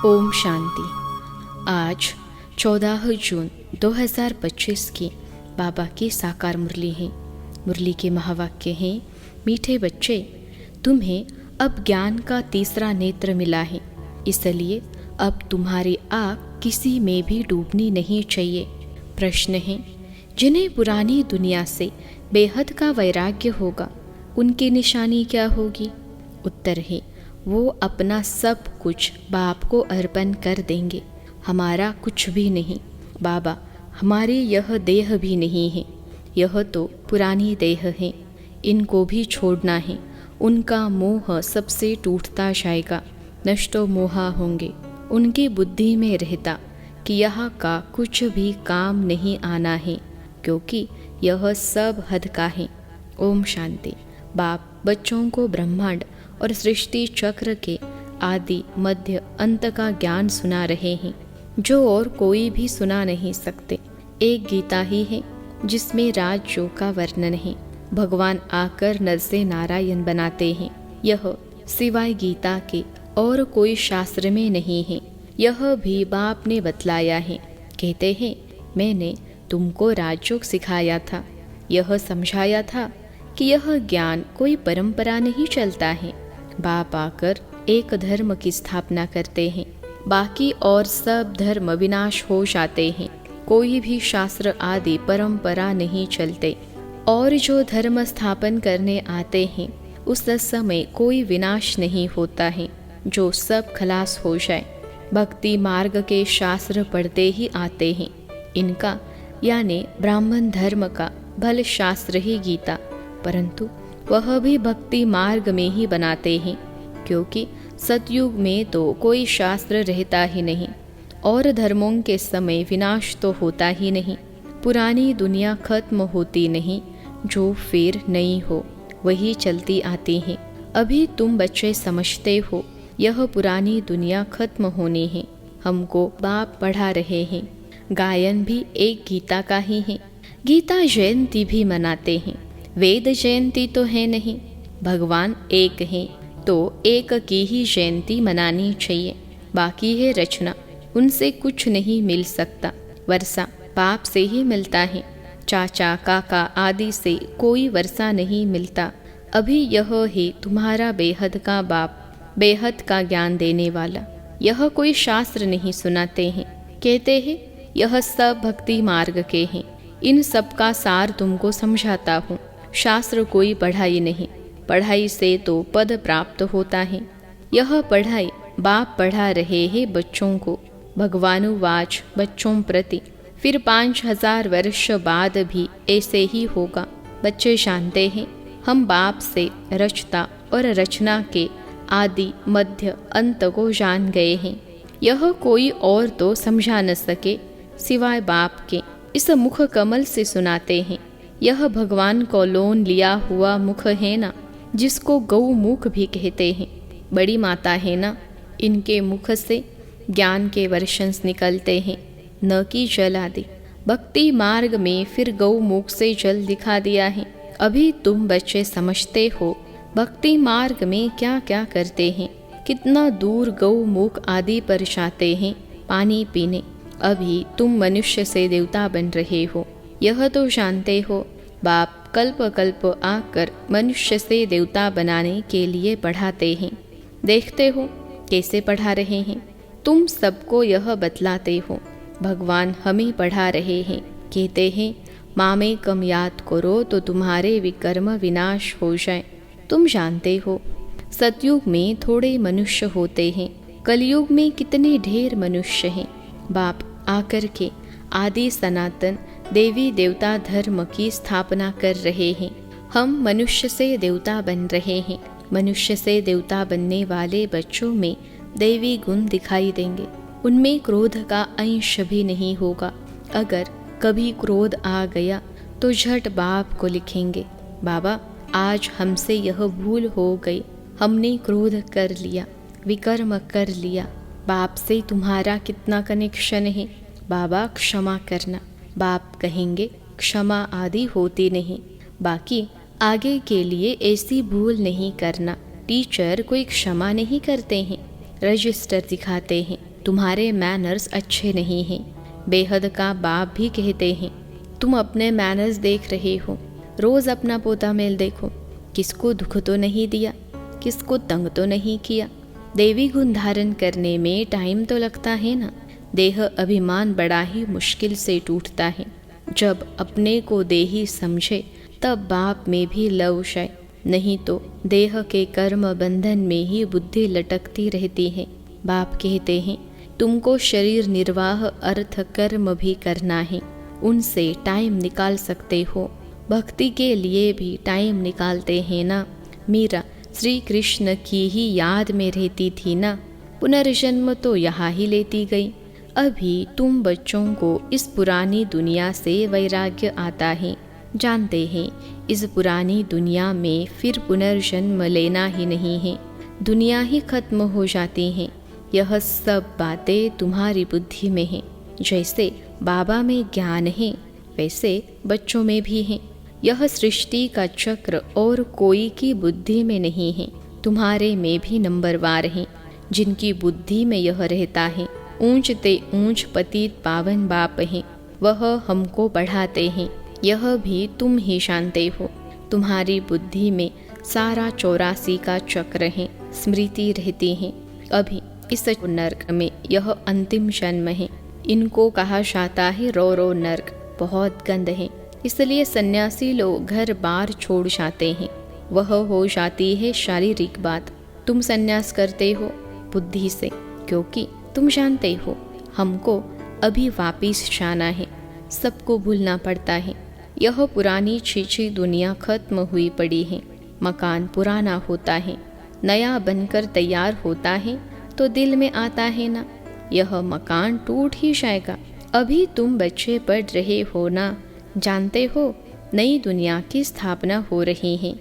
ओम शांति। आज 14 जून 2025 की बाबा की साकार मुरली है। मुरली के महावाक्य हैं, मीठे बच्चे, तुम्हें अब ज्ञान का तीसरा नेत्र मिला है, इसलिए अब तुम्हारी आँख किसी में भी डूबनी नहीं चाहिए। प्रश्न है, जिन्हें पुरानी दुनिया से बेहद का वैराग्य होगा, उनकी निशानी क्या होगी? उत्तर है, वो अपना सब कुछ बाप को अर्पण कर देंगे। हमारा कुछ भी नहीं बाबा, हमारी यह देह भी नहीं है, यह तो पुरानी देह है, इनको भी छोड़ना है। उनका मोह सबसे टूटता जाएगा, नष्टो मोहा होंगे। उनकी बुद्धि में रहता कि यह का कुछ भी काम नहीं आना है, क्योंकि यह सब हद का है। ओम शांति। बाप बच्चों को ब्रह्मांड और सृष्टि चक्र के आदि मध्य अंत का ज्ञान सुना रहे हैं, जो और कोई भी सुना नहीं सकते। एक गीता ही है जिसमें राजयोग का वर्णन है। भगवान आकर नर से नारायण बनाते हैं। यह सिवाय गीता के और कोई शास्त्र में नहीं है। यह भी बाप ने बतलाया है। कहते हैं, मैंने तुमको राजयोग सिखाया था, यह समझाया था कि यह ज्ञान कोई परंपरा नहीं चलता है। बाप आकर एक धर्म की स्थापना करते हैं, बाकी और सब धर्म विनाश हो जाते हैं। कोई भी शास्त्र आदि परंपरा नहीं चलते, और जो धर्म स्थापन करने आते हैं उस समय कोई विनाश नहीं होता है, जो सब खलास हो जाए। भक्ति मार्ग के शास्त्र पढ़ते ही आते हैं। इनका यानी ब्राह्मण धर्म का भल शास्त्र ही गीता, परंतु वह भी भक्ति मार्ग में ही बनाते हैं, क्योंकि सतयुग में तो कोई शास्त्र रहता ही नहीं, और धर्मों के समय विनाश तो होता ही नहीं। पुरानी दुनिया खत्म होती नहीं, जो फिर नई हो वही चलती आती है। अभी तुम बच्चे समझते हो यह पुरानी दुनिया खत्म होनी है। हमको बाप पढ़ा रहे हैं। गायन भी एक गीता का ही है। गीता जयंती भी मनाते हैं। वेद जयंती तो है नहीं, भगवान एक है तो एक की ही जयंती मनानी चाहिए। बाकी है रचना, उनसे कुछ नहीं मिल सकता। वर्षा बाप से ही मिलता है। चाचा काका आदि से कोई वर्षा नहीं मिलता। अभी यह है तुम्हारा बेहद का बाप, बेहद का ज्ञान देने वाला। यह कोई शास्त्र नहीं सुनाते हैं, कहते हैं यह सब भक्ति मार्ग के हैं। इन सब का सार तुमको समझाता हूँ। शास्त्र कोई पढ़ाई नहीं, पढ़ाई से तो पद प्राप्त होता है। यह पढ़ाई बाप पढ़ा रहे हैं बच्चों को। भगवानुवाच बच्चों प्रति। फिर 5000 वर्ष बाद भी ऐसे ही होगा। बच्चे जानते हैं हम बाप से रचता और रचना के आदि मध्य अंत को जान गए हैं। यह कोई और तो समझा न सके सिवाय बाप के। इस मुख कमल से सुनाते हैं। यह भगवान को लोन लिया हुआ मुख है ना, जिसको गौ मुख भी कहते हैं। बड़ी माता है ना, इनके मुख से ज्ञान के वर्षंस निकलते हैं, न कि जल आदि। भक्ति मार्ग में फिर गौ मुख से जल दिखा दिया है। अभी तुम बच्चे समझते हो भक्ति मार्ग में क्या क्या करते हैं, कितना दूर गौ मुख आदि पर जाते हैं पानी पीने। अभी तुम मनुष्य से देवता बन रहे हो, यह तो जानते हो। बाप कल्प कल्प आकर मनुष्य से देवता बनाने के लिए पढ़ाते हैं। देखते हो कैसे पढ़ा रहे हैं। तुम सबको यह बतलाते हो। भगवान हमें पढ़ा रहे हैं। कहते हैं, मामे कम याद करो तो तुम्हारे विकर्म विनाश हो जाए। तुम जानते हो सतयुग में थोड़े मनुष्य होते हैं, कलयुग में कितने ढेर मनुष्य हैं। बाप आकर के आदि सनातन देवी देवता धर्म की स्थापना कर रहे हैं। हम मनुष्य से देवता बन रहे हैं। मनुष्य से देवता बनने वाले बच्चों में देवी गुण दिखाई देंगे। उनमें क्रोध का अंश भी नहीं होगा। अगर कभी क्रोध आ गया तो झट बाप को लिखेंगे, बाबा आज हमसे यह भूल हो गई, हमने क्रोध कर लिया, विकर्म कर लिया। बाप से तुम्हारा कितना कनेक्शन है, बाबा क्षमा करना। बाप कहेंगे क्षमा आदि होती नहीं, बाकी आगे के लिए ऐसी भूल नहीं करना। टीचर कोई क्षमा नहीं करते हैं, रजिस्टर दिखाते हैं, तुम्हारे मैनर्स अच्छे नहीं हैं। बेहद का बाप भी कहते हैं, तुम अपने मैनर्स देख रहे हो, रोज़ अपना पोता मेल देखो, किसको दुख तो नहीं दिया, किसको तंग तो नहीं किया। देवी गुण धारण करने में टाइम तो लगता है ना। देह अभिमान बड़ा ही मुश्किल से टूटता है। जब अपने को देही समझे तब बाप में भी लव शाय, नहीं तो देह के कर्म बंधन में ही बुद्धि लटकती रहती है। बाप कहते हैं, तुमको शरीर निर्वाह अर्थ कर्म भी करना है, उनसे टाइम निकाल सकते हो। भक्ति के लिए भी टाइम निकालते हैं ना। मीरा श्री कृष्ण की ही याद में रहती थी ना, पुनर्जन्म तो यहाँ ही लेती गई। अभी तुम बच्चों को इस पुरानी दुनिया से वैराग्य आता है, जानते हैं इस पुरानी दुनिया में फिर पुनर्जन्म लेना ही नहीं है, दुनिया ही खत्म हो जाती है। यह सब बातें तुम्हारी बुद्धि में हैं। जैसे बाबा में ज्ञान है वैसे बच्चों में भी है। यह सृष्टि का चक्र और कोई की बुद्धि में नहीं है, तुम्हारे में भी नंबरवार हैं। जिनकी बुद्धि में यह रहता है, ऊंच ते ऊंच पतित पावन बाप हैं, वह हमको बढ़ाते हैं। यह भी तुम ही जानते हो। तुम्हारी बुद्धि में सारा 84 का चक्र है, स्मृति रहती है। अभी इस नर्क में यह अंतिम जन्म है। इनको कहा जाता है रो नर्क, बहुत गंद है। इसलिए सन्यासी लोग घर बार छोड़ जाते हैं। वह हो जाती है शारीरिक बात। तुम सन्यास करते हो बुद्धि से, क्योंकि तुम जानते हो हमको अभी वापिस जाना है, सबको भूलना पड़ता है। यह पुरानी छीछी दुनिया खत्म हुई पड़ी है। मकान पुराना होता है, नया बनकर तैयार होता है तो दिल में आता है ना, यह मकान टूट ही जाएगा। अभी तुम बच्चे पढ़ रहे हो ना, जानते हो नई दुनिया की स्थापना हो रही है।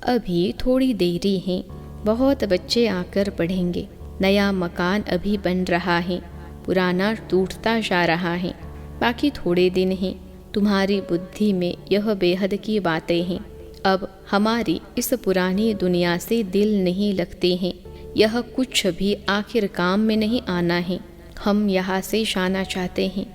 अभी थोड़ी देरी है, बहुत बच्चे आकर पढ़ेंगे। नया मकान अभी बन रहा है, पुराना टूटता जा रहा है। बाकी थोड़े दिन हैं। तुम्हारी बुद्धि में यह बेहद की बातें हैं। अब हमारी इस पुरानी दुनिया से दिल नहीं लगते हैं। यह कुछ भी आखिर काम में नहीं आना है। हम यहाँ से जाना चाहते हैं।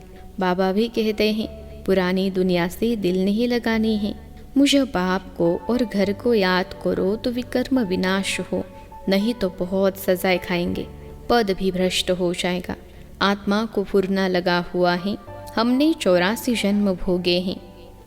बाबा भी कहते हैं पुरानी दुनिया से दिल नहीं लगानी है। मुझे बाप को और घर को याद करो तो विकर्म विनाश हो, नहीं तो बहुत सजाएं खाएंगे, पद भी भ्रष्ट हो जाएगा। आत्मा को फुरना लगा हुआ है। हमने 84 जन्म भोगे हैं।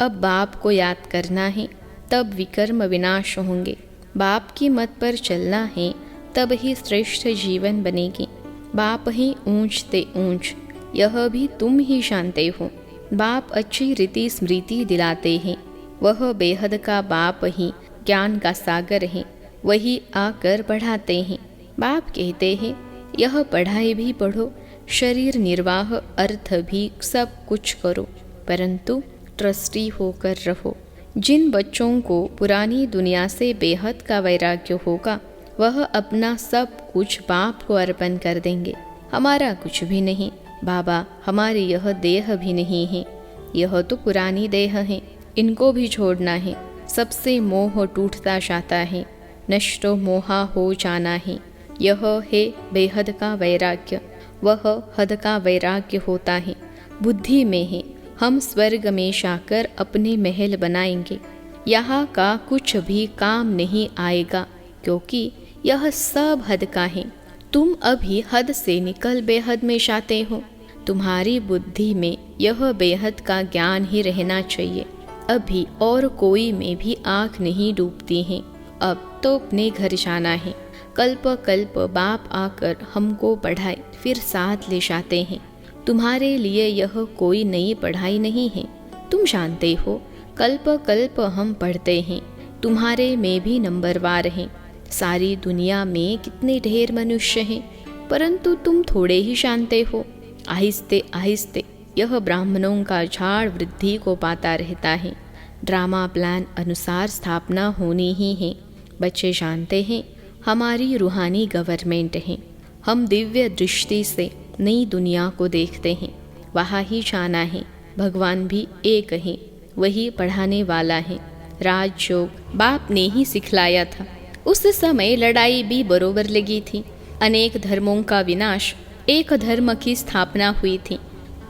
अब बाप को याद करना है, तब विकर्म विनाश होंगे। बाप की मत पर चलना है, तब ही श्रेष्ठ जीवन बनेगी। बाप ही ऊंच ते ऊंच, यह भी तुम ही जानते हो। बाप अच्छी रीति स्मृति दिलाते हैं। वह बेहद का बाप ही ज्ञान का सागर है, वही आकर पढ़ाते हैं। बाप कहते हैं यह पढ़ाई भी पढ़ो, शरीर निर्वाह अर्थ भी सब कुछ करो, परंतु ट्रस्टी होकर रहो। जिन बच्चों को पुरानी दुनिया से बेहद का वैराग्य होगा, वह अपना सब कुछ बाप को अर्पण कर देंगे। हमारा कुछ भी नहीं। बाबा हमारी यह देह भी नहीं है, यह तो पुरानी देह है, इनको भी छोड़ना है। सबसे मोह टूटता जाता है, नष्ट मोहा हो जाना है। यह है बेहद का वैराग्य, वह हद का वैराग्य होता है। बुद्धि में है। हम स्वर्ग में जाकर अपने महल बनाएंगे। यहाँ का कुछ भी काम नहीं आएगा, क्योंकि यह सब हद का है। तुम अभी हद से निकल बेहद में जाते हो। तुम्हारी बुद्धि में यह बेहद का ज्ञान ही रहना चाहिए। अभी और कोई में भी आँख नहीं डूबती है। अब तो अपने घर जाना है। कल्प कल्प बाप आकर हमको पढ़ाए फिर साथ ले जाते हैं। तुम्हारे लिए यह कोई नई पढ़ाई नहीं है। तुम जानते हो कल्प कल्प हम पढ़ते हैं। तुम्हारे में भी नंबरवार हैं। सारी दुनिया में कितने ढेर मनुष्य हैं, परंतु तुम थोड़े ही जानते हो। आहिस्ते आहिस्ते यह ब्राह्मणों का झाड़ वृद्धि को पाता रहता है। ड्रामा प्लान अनुसार स्थापना होनी ही है। बच्चे जानते हैं हमारी रूहानी गवर्नमेंट है। हम दिव्य दृष्टि से नई दुनिया को देखते हैं, वहाँ ही जाना है। भगवान भी एक है, वही पढ़ाने वाला है। राजयोग बाप ने ही सिखलाया था। उस समय लड़ाई भी बरोबर लगी थी। अनेक धर्मों का विनाश एक धर्म की स्थापना हुई थी।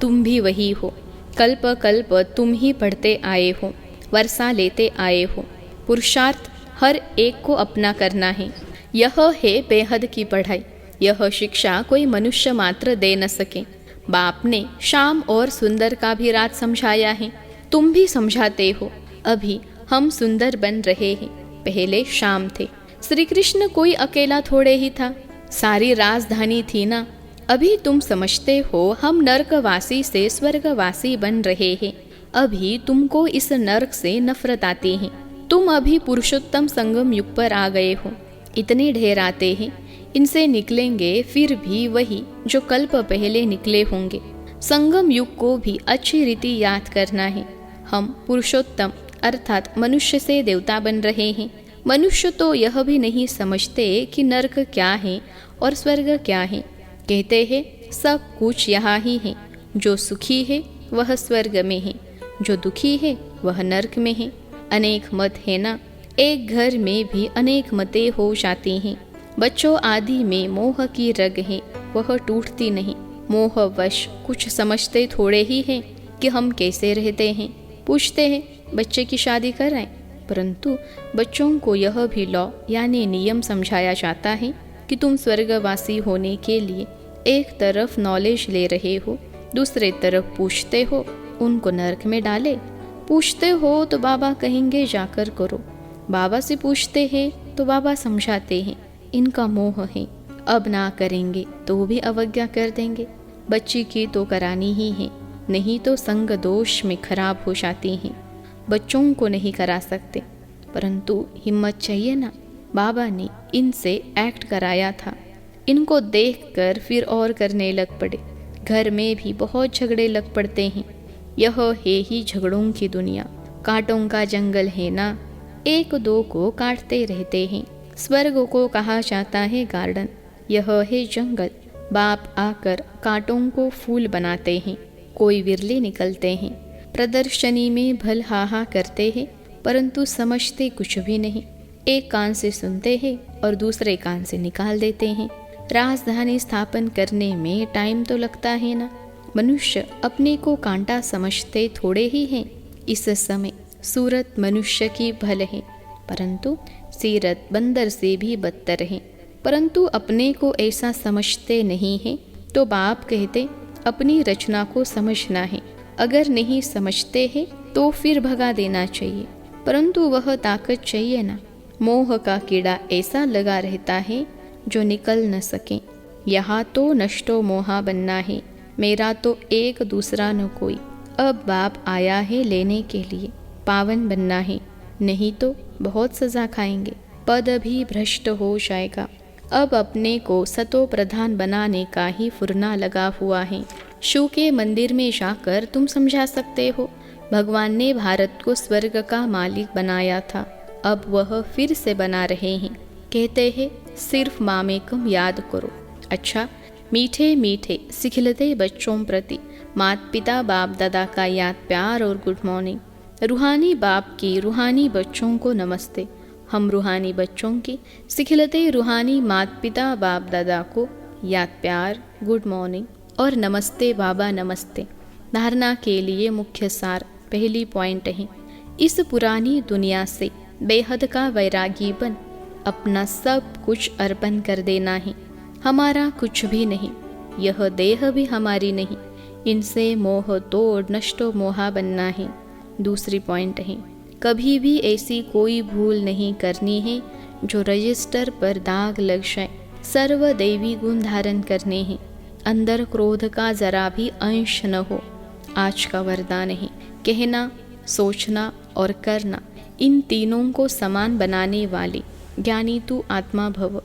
तुम भी वही हो। कल्प कल्प तुम ही पढ़ते आए हो, वर्षा लेते आए हो। पुरुषार्थ हर एक को अपना करना है। यह है बेहद की पढ़ाई। यह शिक्षा कोई मनुष्य मात्र दे न सके। बाप ने श्याम और सुंदर का भी राज समझाया है। तुम भी समझाते हो। अभी हम सुंदर बन रहे हैं, पहले श्याम थे। श्री कृष्ण कोई अकेला थोड़े ही था, सारी राजधानी थी ना। अभी तुम समझते हो हम नरकवासी से स्वर्गवासी बन रहे हैं। अभी तुमको इस नरक से नफरत आती है। तुम अभी पुरुषोत्तम संगम युग पर आ गए हो। इतने ढेर आते हैं, इनसे निकलेंगे फिर भी वही जो कल्प पहले निकले होंगे। संगम युग को भी अच्छी रीति याद करना है। हम पुरुषोत्तम अर्थात मनुष्य से देवता बन रहे हैं। मनुष्य तो यह भी नहीं समझते कि नरक क्या है और स्वर्ग क्या है। कहते हैं सब कुछ यहाँ ही है। जो सुखी है वह स्वर्ग में है, जो दुखी है वह नरक में है। अनेक मत है ना, एक घर में भी अनेक मतें हो जाती हैं। बच्चों आदि में मोह की रग है, वह टूटती नहीं। मोहवश कुछ समझते थोड़े ही हैं कि हम कैसे रहते हैं। पूछते हैं बच्चे की शादी कराएं, परंतु बच्चों को यह भी लॉ यानी नियम समझाया जाता है कि तुम स्वर्गवासी होने के लिए एक तरफ नॉलेज ले रहे हो, दूसरे तरफ पूछते हो उनको नरक में डाले। पूछते हो तो बाबा कहेंगे जाकर करो, बाबा से पूछते हैं तो बाबा समझाते हैं इनका मोह है, अब ना करेंगे तो भी अवज्ञा कर देंगे। बच्ची की तो करानी ही है, नहीं तो संग दोष में खराब हो जाती हैं। बच्चों को नहीं करा सकते, परंतु हिम्मत चाहिए ना। बाबा ने इनसे एक्ट कराया था, इनको देखकर फिर और करने लग पड़े। घर में भी बहुत झगड़े लग पड़ते हैं। यह है ही झगड़ों की दुनिया, कांटों का जंगल है ना, एक दो को काटते रहते हैं। स्वर्ग को कहा जाता है गार्डन, यह है जंगल। बाप आकर कांटों को फूल बनाते हैं, कोई विरले निकलते हैं। प्रदर्शनी में भल हाहा करते हैं, परंतु समझते कुछ भी नहीं। एक कान से सुनते हैं और दूसरे कान से निकाल देते हैं। राजधानी स्थापन करने में टाइम तो लगता है ना। मनुष्य अपने को कांटा समझते थोड़े ही हैं। इस समय सूरत मनुष्य की भल है, परंतु सीरत बंदर से भी बदतर है। परंतु अपने को ऐसा समझते नहीं हैं, तो बाप कहते अपनी रचना को समझना है। अगर नहीं समझते हैं तो फिर भगा देना चाहिए, परंतु वह ताकत चाहिए ना। मोह का कीड़ा ऐसा लगा रहता है जो निकल न सके। यहाँ तो नष्टो मोहा बनना है, मेरा तो एक दूसरा न कोई। अब बाप आया है लेने के लिए, पावन बनना है, नहीं तो बहुत सजा खाएंगे। पद भी भ्रष्ट हो जाएगा। अब अपने को सतो प्रधान बनाने का ही फुरना लगा हुआ है। शिव के मंदिर में जाकर तुम समझा सकते हो भगवान ने भारत को स्वर्ग का मालिक बनाया था, अब वह फिर से बना रहे हैं। कहते हैं सिर्फ मामेकम याद करो। अच्छा, मीठे मीठे सिखलते बच्चों प्रति माता पिता बाप दादा का याद प्यार और गुड मॉर्निंग। रूहानी बाप की रूहानी बच्चों को नमस्ते। हम रूहानी बच्चों की सिखलते रूहानी माता पिता बाप दादा को याद प्यार, गुड मॉर्निंग और नमस्ते बाबा नमस्ते। धारणा के लिए मुख्य सार पहली पॉइंट है, इस पुरानी दुनिया से बेहद का वैरागी बन अपना सब कुछ अर्पण कर देना है। हमारा कुछ भी नहीं, यह देह भी हमारी नहीं, इनसे मोह तोड़ नष्टो मोहा बनना है। दूसरी पॉइंट है, कभी भी ऐसी कोई भूल नहीं करनी है जो रजिस्टर पर दाग लग जाए। सर्व दैवी गुण धारण करने हैं, अंदर क्रोध का जरा भी अंश न हो। आज का वरदान है, कहना, सोचना और करना, इन तीनों को समान बनाने वाले ज्ञानी तू आत्मा भव।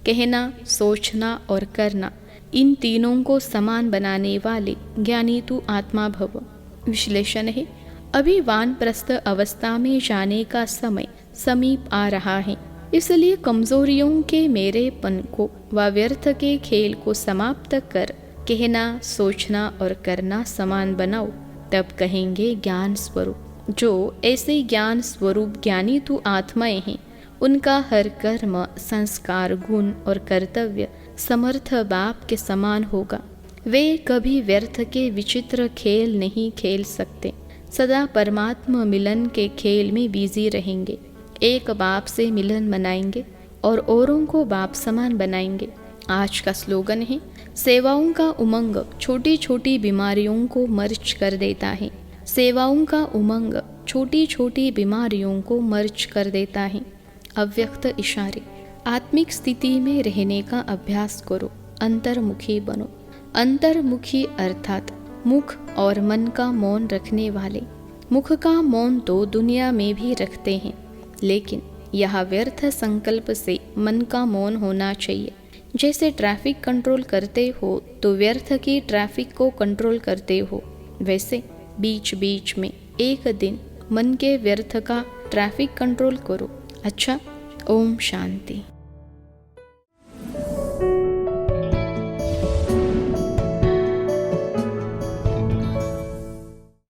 कहना, सोचना और करना, इन तीनों को समान बनाने वाले ज्ञानी तू आत्मा भव। विश्लेषण है, अभी वानप्रस्थ अवस्था में जाने का समय समीप आ रहा है, इसलिए कमजोरियों के मेरेपन को व व्यर्थ के खेल को समाप्त कर कहना, सोचना और करना समान बनाओ, तब कहेंगे ज्ञान स्वरूप। जो ऐसे ज्ञान स्वरूप ज्ञानी तू आत्माएं हैं, उनका हर कर्म, संस्कार, गुण और कर्तव्य समर्थ बाप के समान होगा। वे कभी व्यर्थ के विचित्र खेल नहीं खेल सकते, सदा परमात्मा मिलन के खेल में बिजी रहेंगे। एक बाप से मिलन मनाएंगे और औरों को बाप समान बनाएंगे। आज का स्लोगन है, सेवाओं का उमंग छोटी छोटी बीमारियों को मर्ज कर देता है। सेवाओं का उमंग छोटी छोटी बीमारियों को मर्ज कर देता है। अव्यक्त इशारे। आत्मिक स्थिति में रहने का अभ्यास करो, अंतर्मुखी बनो। अंतर्मुखी अर्थात मुख और मन का मौन रखने वाले। मुख का मौन तो दुनिया में भी रखते हैं, लेकिन यह व्यर्थ संकल्प से मन का मौन होना चाहिए। जैसे ट्रैफिक कंट्रोल करते हो तो व्यर्थ की ट्रैफिक को कंट्रोल करते हो, वैसे बीच बीच में एक दिन मन के व्यर्थ का ट्रैफिक कंट्रोल करो। अच्छा, ओम शांति।